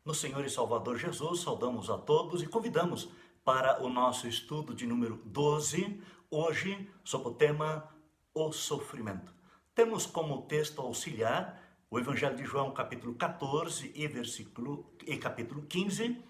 No Senhor e Salvador Jesus, saudamos a todos e convidamos para o nosso estudo de número 12, hoje, sob o tema O Sofrimento. Temos como texto auxiliar o Evangelho de João, capítulo 14 e capítulo 15,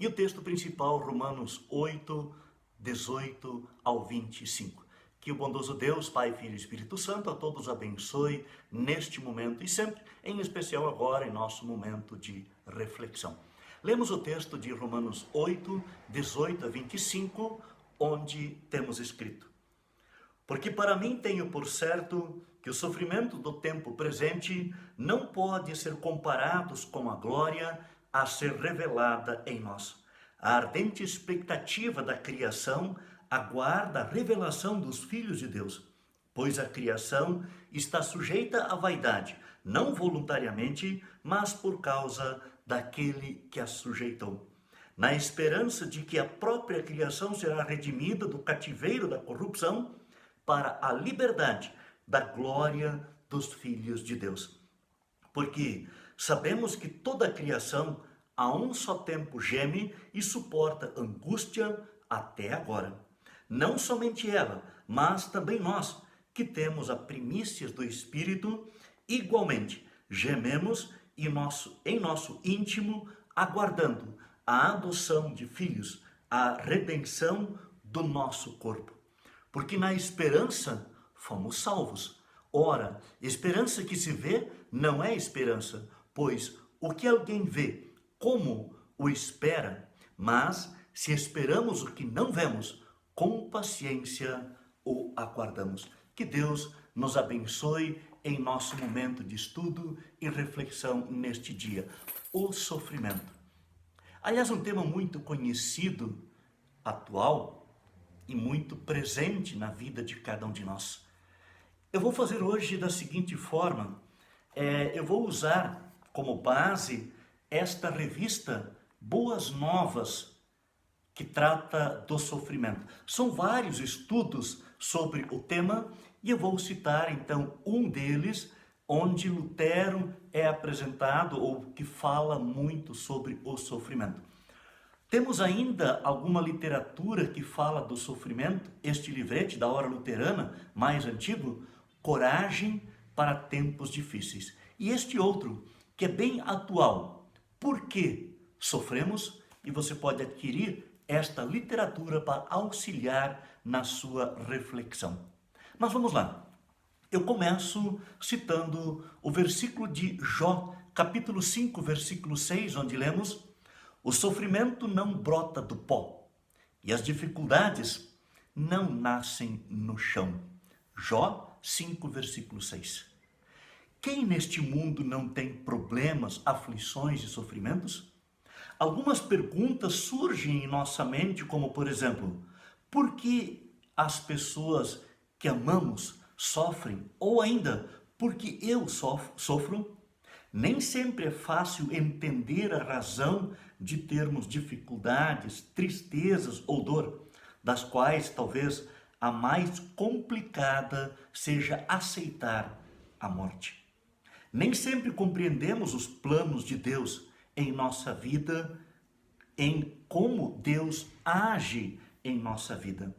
e o texto principal, Romanos 8, 18 ao 25. Que o bondoso Deus, Pai, Filho e Espírito Santo, a todos abençoe neste momento e sempre, em especial agora, em nosso momento de reflexão. Lemos o texto de Romanos 8, 18 a 25, onde temos escrito: Porque para mim tenho por certo que o sofrimento do tempo presente não pode ser comparados com a glória a ser revelada em nós. A ardente expectativa da criação aguarda a revelação dos filhos de Deus, pois a criação está sujeita à vaidade, não voluntariamente, mas por causa daquele que a sujeitou, na esperança de que a própria criação será redimida do cativeiro da corrupção para a liberdade da glória dos filhos de Deus. Porque sabemos que toda a criação a um só tempo geme e suporta angústia até agora. Não somente ela, mas também nós, que temos a primícias do Espírito, igualmente gememos em nosso íntimo, aguardando a adoção de filhos, a redenção do nosso corpo. Porque na esperança fomos salvos. Ora, esperança que se vê não é esperança, pois o que alguém vê, como o espera? Mas se esperamos o que não vemos, com paciência o aguardamos. Que Deus nos abençoe em nosso momento de estudo e reflexão neste dia. O sofrimento. Aliás, um tema muito conhecido, atual e muito presente na vida de cada um de nós. Eu vou fazer hoje da seguinte forma: eu vou usar como base esta revista Boas Novas, que trata do sofrimento. São vários estudos sobre o tema e eu vou citar então um deles, onde Lutero é apresentado ou que fala muito sobre o sofrimento. Temos ainda alguma literatura que fala do sofrimento, este livrete da Hora Luterana, mais antigo, Coragem para Tempos Difíceis. E este outro, que é bem atual, Por que sofremos? E você pode adquirir esta literatura para auxiliar na sua reflexão. Mas vamos lá. Eu começo citando o versículo de Jó, capítulo 5, versículo 6, onde lemos: O sofrimento não brota do pó, e as dificuldades não nascem no chão. Jó 5, versículo 6. Quem neste mundo não tem problemas, aflições e sofrimentos? Algumas perguntas surgem em nossa mente, como por exemplo: por que as pessoas que amamos sofrem? Ou ainda, por que eu sofro? Nem sempre é fácil entender a razão de termos dificuldades, tristezas ou dor, das quais talvez a mais complicada seja aceitar a morte. Nem sempre compreendemos os planos de Deus em nossa vida, em como Deus age em nossa vida.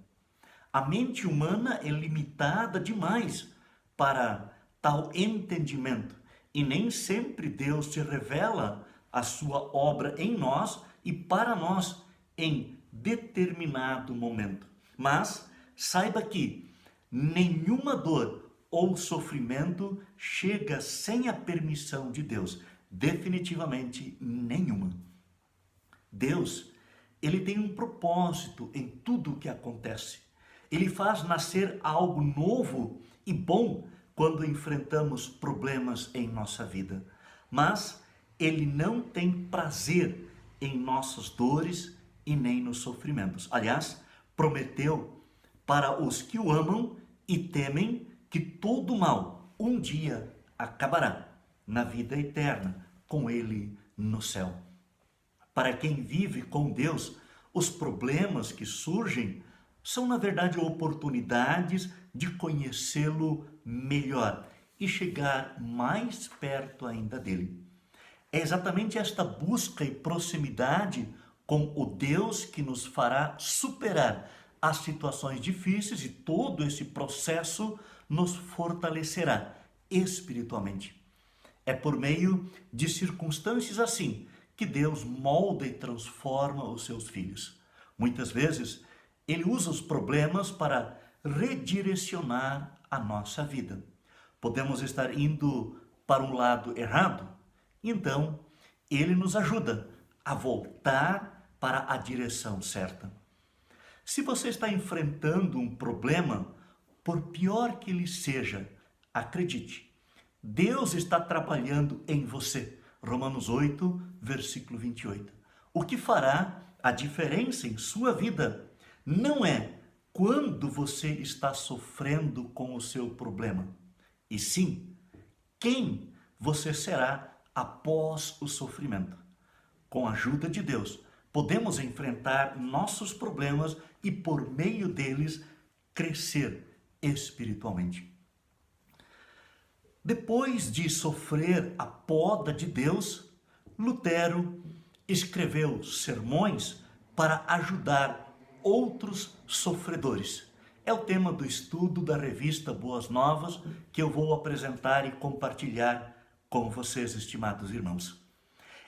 A mente humana é limitada demais para tal entendimento e nem sempre Deus se revela a sua obra em nós e para nós em determinado momento. Mas saiba que nenhuma dor ou sofrimento chega sem a permissão de Deus. Definitivamente nenhuma. Deus, ele tem um propósito em tudo o que acontece. Ele faz nascer algo novo e bom quando enfrentamos problemas em nossa vida. Mas ele não tem prazer em nossas dores e nem nos sofrimentos. Aliás, prometeu para os que o amam e temem que todo mal um dia acabará na vida eterna com ele no céu. Para quem vive com Deus, os problemas que surgem são na verdade oportunidades de conhecê-lo melhor e chegar mais perto ainda dele. É exatamente esta busca e proximidade com o Deus que nos fará superar as situações difíceis, e todo esse processo nos fortalecerá espiritualmente. É por meio de circunstâncias assim que Deus molda e transforma os seus filhos. Muitas vezes, Ele usa os problemas para redirecionar a nossa vida. Podemos estar indo para um lado errado, então Ele nos ajuda a voltar para a direção certa. Se você está enfrentando um problema, por pior que ele seja, acredite, Deus está trabalhando em você. Romanos 8, versículo 28. O que fará a diferença em sua vida não é quando você está sofrendo com o seu problema, e sim quem você será após o sofrimento. Com a ajuda de Deus, podemos enfrentar nossos problemas e, por meio deles, crescer espiritualmente. Depois de sofrer a poda de Deus, Lutero escreveu sermões para ajudar outros sofredores. É o tema do estudo da revista Boas Novas que eu vou apresentar e compartilhar com vocês, estimados irmãos.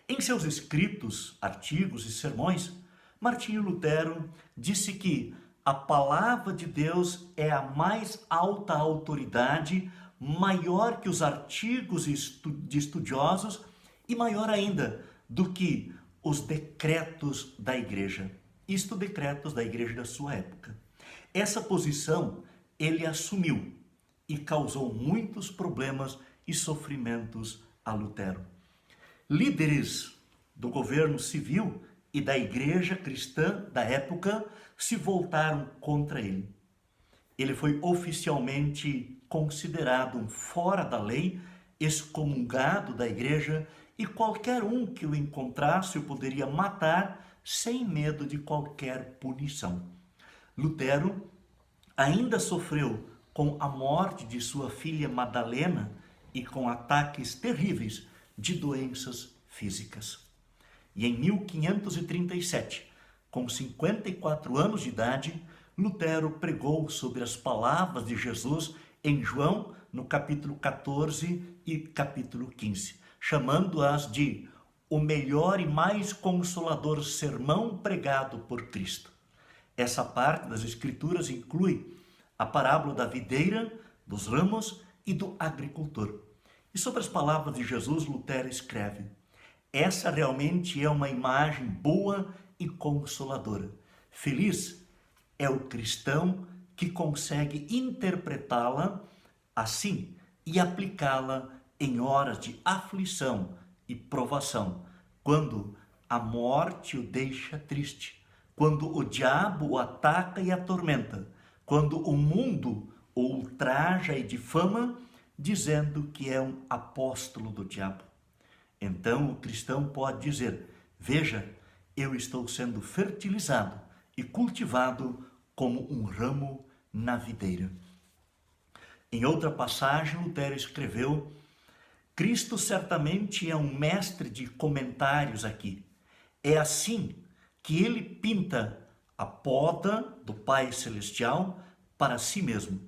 Em seus escritos, artigos e sermões, Martinho Lutero disse que a palavra de Deus é a mais alta autoridade, maior que os artigos de estudiosos e maior ainda do que os decretos da igreja. Isto, decretos da igreja da sua época. Essa posição ele assumiu e causou muitos problemas e sofrimentos a Lutero. Líderes do governo civil e da igreja cristã da época se voltaram contra ele. Ele foi oficialmente considerado um fora da lei, excomungado da igreja, e qualquer um que o encontrasse o poderia matar sem medo de qualquer punição. Lutero ainda sofreu com a morte de sua filha Madalena e com ataques terríveis de doenças físicas. E em 1537, com 54 anos de idade, Lutero pregou sobre as palavras de Jesus em João, no capítulo 14 e capítulo 15, chamando-as de o melhor e mais consolador sermão pregado por Cristo. Essa parte das Escrituras inclui a parábola da videira, dos ramos e do agricultor. E sobre as palavras de Jesus, Lutero escreve: essa realmente é uma imagem boa e consoladora. Feliz é o cristão que consegue interpretá-la assim e aplicá-la em horas de aflição e provação, quando a morte o deixa triste, quando o diabo o ataca e atormenta, quando o mundo o ultraja e difama, dizendo que é um apóstolo do diabo. Então o cristão pode dizer: veja, eu estou sendo fertilizado e cultivado como um ramo na videira. Em outra passagem, Lutero escreveu: Cristo certamente é um mestre de comentários aqui. É assim que ele pinta a poda do Pai Celestial para si mesmo.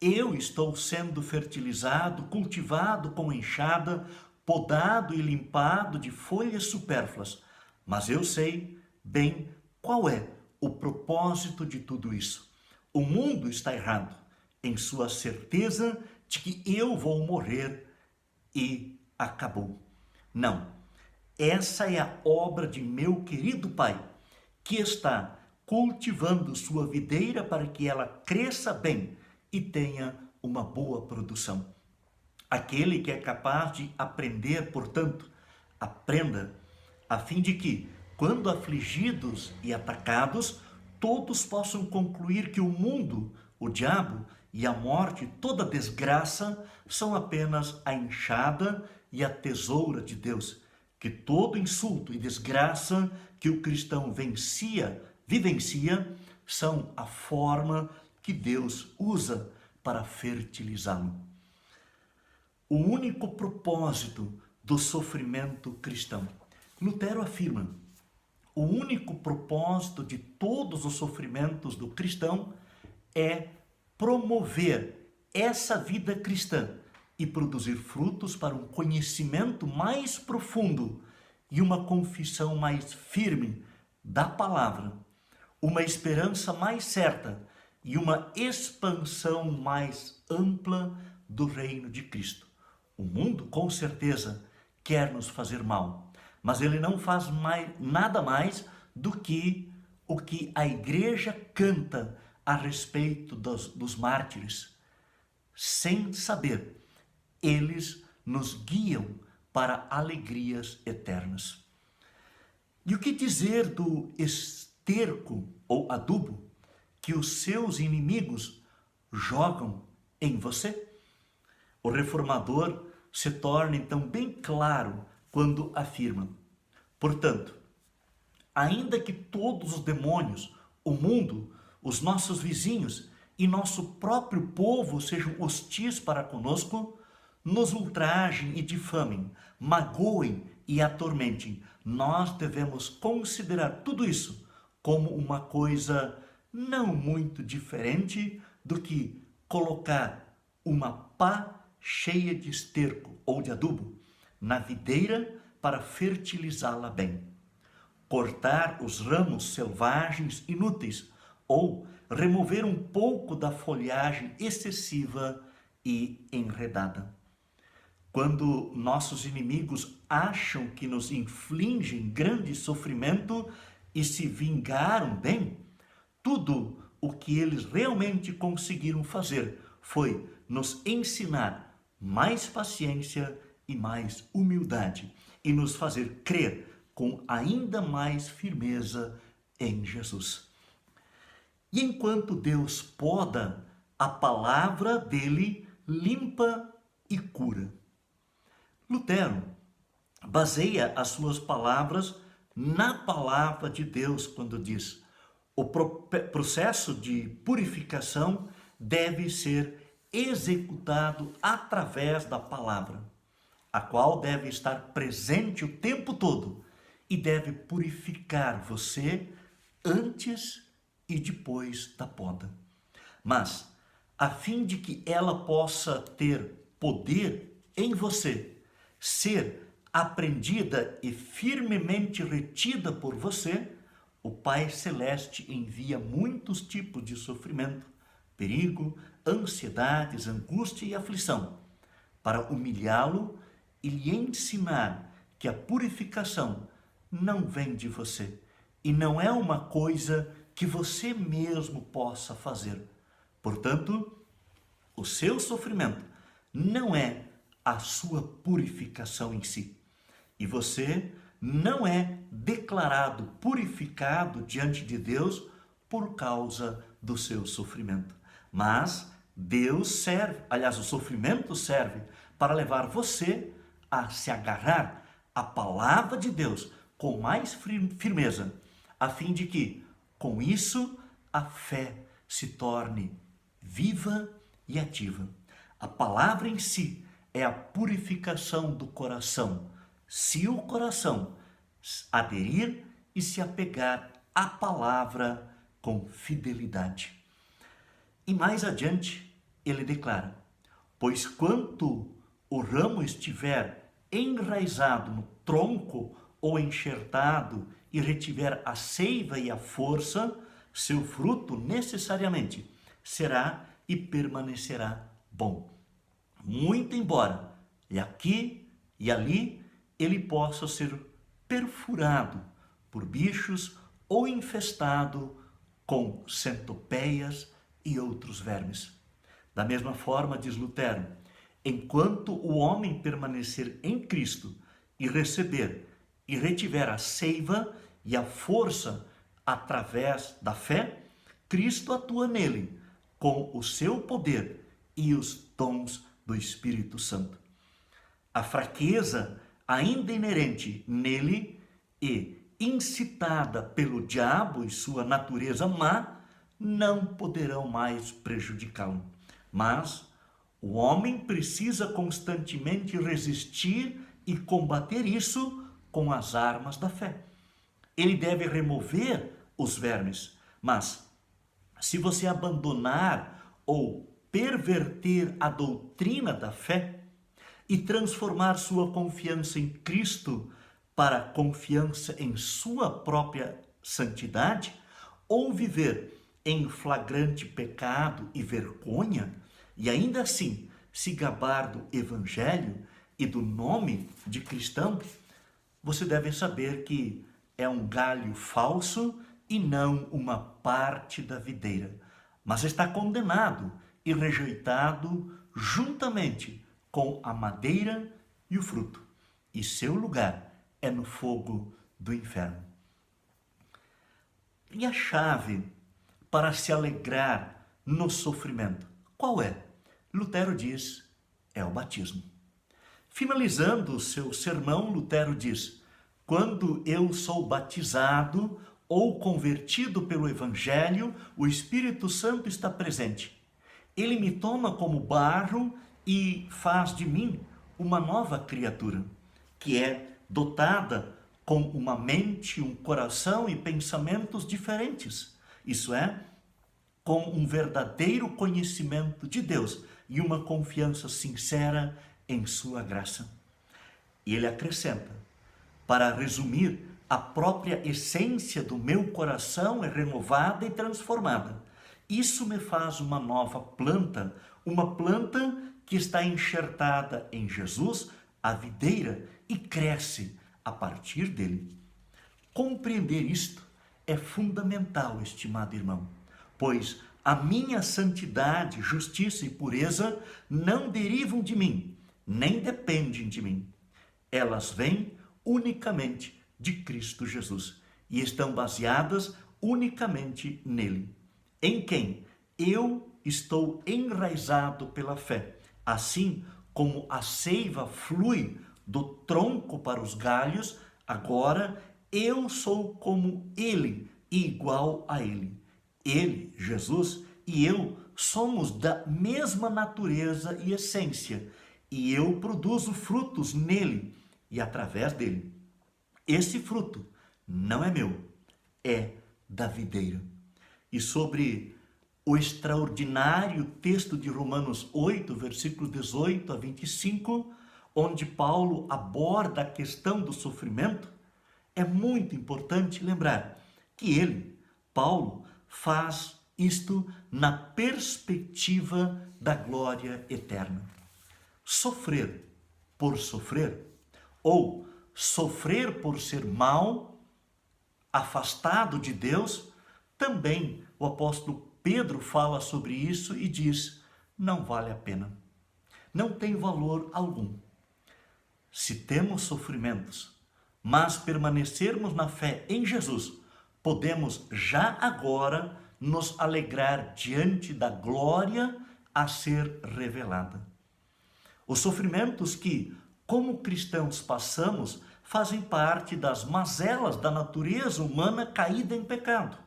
Eu estou sendo fertilizado, cultivado com enxada, podado e limpado de folhas supérfluas, mas eu sei bem qual é o propósito de tudo isso. O mundo está errado em sua certeza de que eu vou morrer e acabou. Não, essa é a obra de meu querido Pai, que está cultivando sua videira para que ela cresça bem e tenha uma boa produção. Aquele que é capaz de aprender, portanto, aprenda, a fim de que, quando afligidos e atacados, todos possam concluir que o mundo, o diabo e a morte, toda desgraça, são apenas a enxada e a tesoura de Deus, que todo insulto e desgraça que o cristão vivencia, são a forma que Deus usa para fertilizá-lo. O único propósito do sofrimento cristão. Lutero afirma: o único propósito de todos os sofrimentos do cristão é promover essa vida cristã e produzir frutos para um conhecimento mais profundo e uma confissão mais firme da palavra, uma esperança mais certa e uma expansão mais ampla do reino de Cristo. O mundo, com certeza, quer nos fazer mal, mas ele não faz nada mais do que o que a igreja canta a respeito dos mártires. Sem saber, eles nos guiam para alegrias eternas. E o que dizer do esterco ou adubo que os seus inimigos jogam em você? O reformador se torna então bem claro quando afirma: portanto, ainda que todos os demônios, o mundo, os nossos vizinhos e nosso próprio povo sejam hostis para conosco, nos ultrajem e difamem, magoem e atormentem, nós devemos considerar tudo isso como uma coisa não muito diferente do que colocar uma pá cheia de esterco ou de adubo na videira para fertilizá-la bem. Cortar os ramos selvagens inúteis ou remover um pouco da folhagem excessiva e enredada. Quando nossos inimigos acham que nos infligem grande sofrimento e se vingaram bem, tudo o que eles realmente conseguiram fazer foi nos ensinar mais paciência e mais humildade e nos fazer crer com ainda mais firmeza em Jesus. E enquanto Deus poda, a palavra dele limpa e cura. Lutero baseia as suas palavras na palavra de Deus quando diz: o processo de purificação deve ser executado através da palavra, a qual deve estar presente o tempo todo e deve purificar você antes e depois da poda. Mas, a fim de que ela possa ter poder em você, ser aprendida e firmemente retida por você, o Pai Celeste envia muitos tipos de sofrimento, perigo, ansiedades, angústia e aflição, para humilhá-lo e lhe ensinar que a purificação não vem de você e não é uma coisa que você mesmo possa fazer. Portanto, o seu sofrimento não é a sua purificação em si. E você não é declarado purificado diante de Deus por causa do seu sofrimento. Mas Deus serve, aliás, o sofrimento serve para levar você a se agarrar à palavra de Deus com mais firmeza, a fim de que, com isso, a fé se torne viva e ativa. A palavra em si é a purificação do coração, se o coração aderir e se apegar à palavra com fidelidade. E mais adiante, ele declara: pois quanto o ramo estiver enraizado no tronco ou enxertado e retiver a seiva e a força, seu fruto necessariamente será e permanecerá bom. Muito embora, e aqui e ali, ele possa ser perfurado por bichos ou infestado com centopeias e outros vermes. Da mesma forma, diz Lutero, enquanto o homem permanecer em Cristo e receber e retiver a seiva e a força através da fé, Cristo atua nele com o seu poder e os dons do Espírito Santo. A fraqueza ainda inerente nele e incitada pelo diabo e sua natureza má não poderão mais prejudicá-lo. Mas o homem precisa constantemente resistir e combater isso com as armas da fé. Ele deve remover os vermes, mas se você abandonar ou perverter a doutrina da fé e transformar sua confiança em Cristo para confiança em sua própria santidade, ou viver em flagrante pecado e vergonha, e ainda assim se gabar do Evangelho e do nome de cristão, você deve saber que é um galho falso e não uma parte da videira, mas está condenado e rejeitado juntamente com a madeira e o fruto, e seu lugar é no fogo do inferno. E a chave para se alegrar no sofrimento, qual é? Lutero diz, é o batismo. Finalizando o seu sermão, Lutero diz: quando eu sou batizado ou convertido pelo Evangelho, o Espírito Santo está presente. Ele me toma como barro e faz de mim uma nova criatura, que é dotada com uma mente, um coração e pensamentos diferentes. Isso é, com um verdadeiro conhecimento de Deus e uma confiança sincera em sua graça. E ele acrescenta: para resumir, a própria essência do meu coração é renovada e transformada. Isso me faz uma nova planta, uma planta que está enxertada em Jesus, a videira, e cresce a partir dele. Compreender isto é fundamental, estimado irmão, pois a minha santidade, justiça e pureza não derivam de mim, nem dependem de mim. Elas vêm unicamente de Cristo Jesus e estão baseadas unicamente nele, em quem eu estou enraizado pela fé, assim como a seiva flui do tronco para os galhos, agora eu sou como ele e igual a ele. Ele, Jesus, e eu somos da mesma natureza e essência, e eu produzo frutos nele e através dele. Esse fruto não é meu, é da videira. E sobre o extraordinário texto de Romanos 8, versículos 18 a 25, onde Paulo aborda a questão do sofrimento, é muito importante lembrar que ele, Paulo, faz isto na perspectiva da glória eterna. Sofrer por sofrer, ou sofrer por ser mal, afastado de Deus, também o apóstolo Pedro fala sobre isso e diz: não vale a pena, não tem valor algum. Se temos sofrimentos, mas permanecermos na fé em Jesus, podemos já agora nos alegrar diante da glória a ser revelada. Os sofrimentos que, como cristãos, passamos fazem parte das mazelas da natureza humana caída em pecado.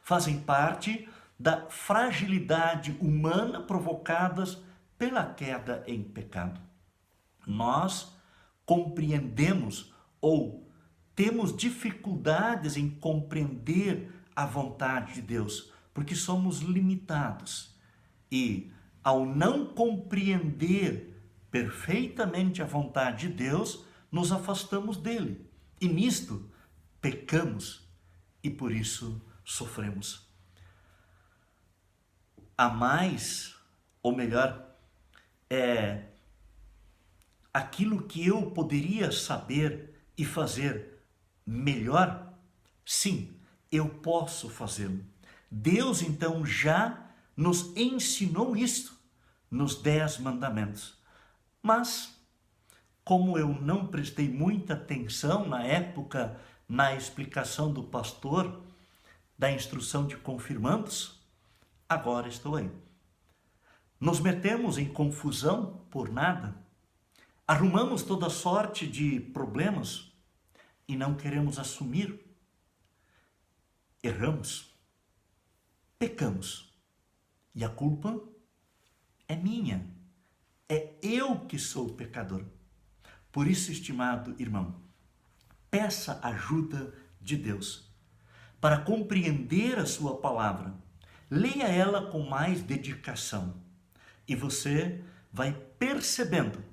Fazem parte da fragilidade humana provocadas pela queda em pecado. Nós compreendemos ou temos dificuldades em compreender a vontade de Deus, porque somos limitados. E ao não compreender perfeitamente a vontade de Deus, nos afastamos dele. E nisto pecamos e por isso sofremos. A mais, ou melhor, aquilo que eu poderia saber e fazer melhor, sim, eu posso fazê-lo. Deus então já nos ensinou isto nos 10 mandamentos. Mas, como eu não prestei muita atenção na época na explicação do pastor da instrução de confirmandos, agora estou aí. Nos metemos em confusão por nada, arrumamos toda sorte de problemas e não queremos assumir. Erramos, pecamos e a culpa é minha. É eu que sou o pecador. Por isso, estimado irmão, peça ajuda de Deus para compreender a sua palavra. Leia ela com mais dedicação e você vai percebendo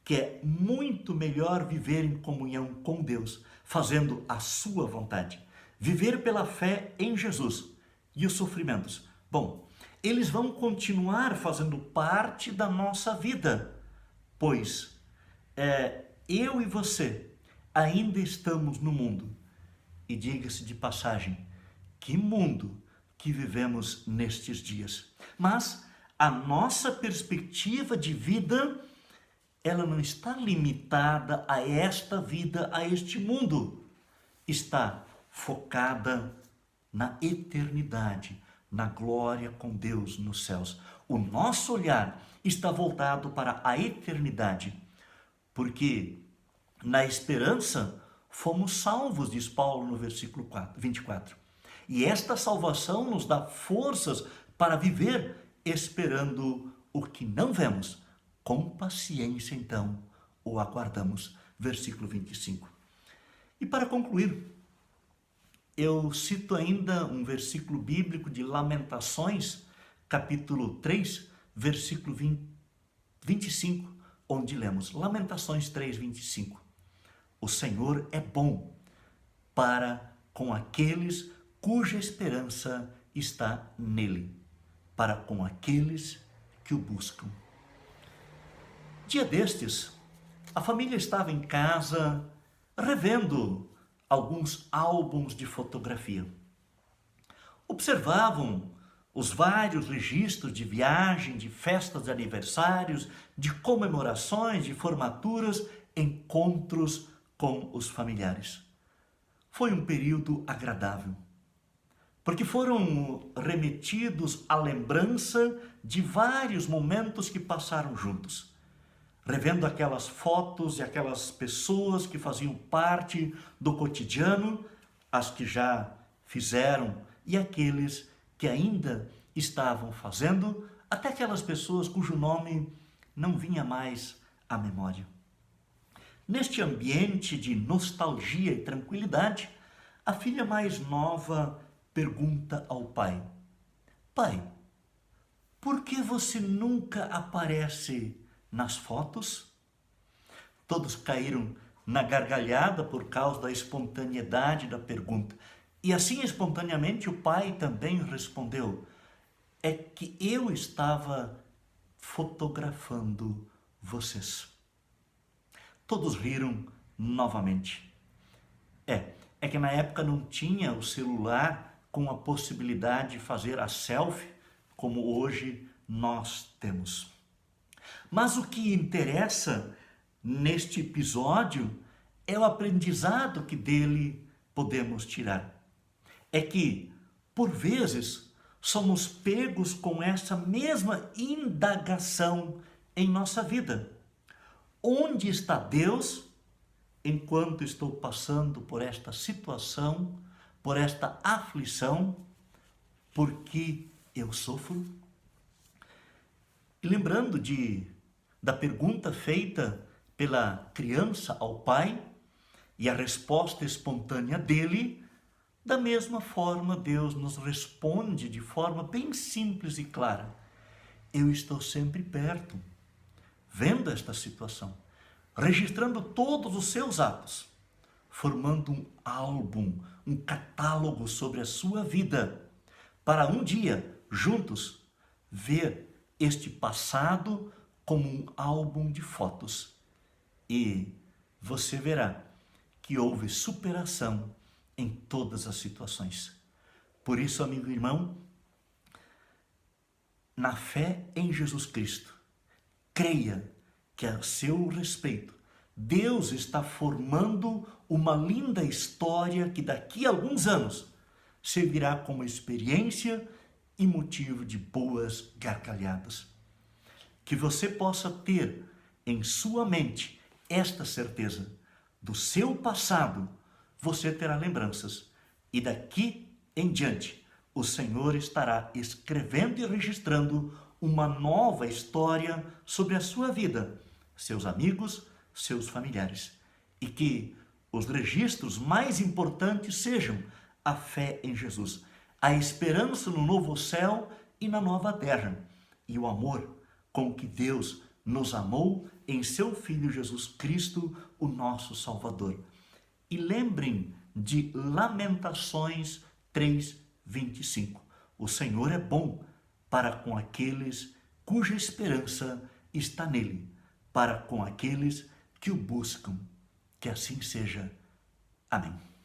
que é muito melhor viver em comunhão com Deus, fazendo a sua vontade. Viver pela fé em Jesus. E os sofrimentos? Bom, eles vão continuar fazendo parte da nossa vida, pois eu e você ainda estamos no mundo. E diga-se de passagem, que mundo que vivemos nestes dias. Mas a nossa perspectiva de vida, ela não está limitada a esta vida, a este mundo. Está focada na eternidade, na glória com Deus nos céus. O nosso olhar está voltado para a eternidade, porque na esperança fomos salvos, diz Paulo no versículo 24. E esta salvação nos dá forças para viver esperando o que não vemos. Com paciência, então, o aguardamos. Versículo 25. E para concluir, eu cito ainda um versículo bíblico de Lamentações, capítulo 3, versículo 25, onde lemos Lamentações 3, 25. O Senhor é bom para com aqueles cuja esperança está nele, para com aqueles que o buscam. Dia destes, a família estava em casa revendo alguns álbuns de fotografia. Observavam os vários registros de viagem, de festas de aniversários, de comemorações, de formaturas, encontros com os familiares. Foi um período agradável, porque foram remetidos à lembrança de vários momentos que passaram juntos, revendo aquelas fotos e aquelas pessoas que faziam parte do cotidiano, as que já fizeram e aqueles que ainda estavam fazendo, até aquelas pessoas cujo nome não vinha mais à memória. Neste ambiente de nostalgia e tranquilidade, a filha mais nova pergunta ao pai: Pai, por que você nunca aparece nas fotos? Todos caíram na gargalhada por causa da espontaneidade da pergunta. E assim, espontaneamente, o pai também respondeu: é que eu estava fotografando vocês. Todos riram novamente. É que na época não tinha o celular com a possibilidade de fazer a selfie como hoje nós temos. Mas o que interessa neste episódio é o aprendizado que dele podemos tirar. É que, por vezes, somos pegos com essa mesma indagação em nossa vida. Onde está Deus enquanto estou passando por esta situação, por esta aflição? Por que eu sofro? E lembrando da pergunta feita pela criança ao pai e a resposta espontânea dele, da mesma forma Deus nos responde de forma bem simples e clara. Eu estou sempre perto, vendo esta situação, registrando todos os seus atos, formando um álbum, um catálogo sobre a sua vida, para um dia, juntos, ver este passado como um álbum de fotos. E você verá que houve superação em todas as situações. Por isso, amigo e irmão, na fé em Jesus Cristo, creia que a seu respeito, Deus está formando uma linda história que daqui a alguns anos servirá como experiência e motivo de boas gargalhadas. Que você possa ter em sua mente esta certeza: do seu passado você terá lembranças, e daqui em diante o Senhor estará escrevendo e registrando uma nova história sobre a sua vida, seus amigos, seus familiares. E que os registros mais importantes sejam a fé em Jesus, a esperança no novo céu e na nova terra, e o amor com que Deus nos amou em seu Filho Jesus Cristo, o nosso Salvador. E lembrem de Lamentações 3:25. O Senhor é bom para com aqueles cuja esperança está nele, para com aqueles que o buscam. Que assim seja. Amém.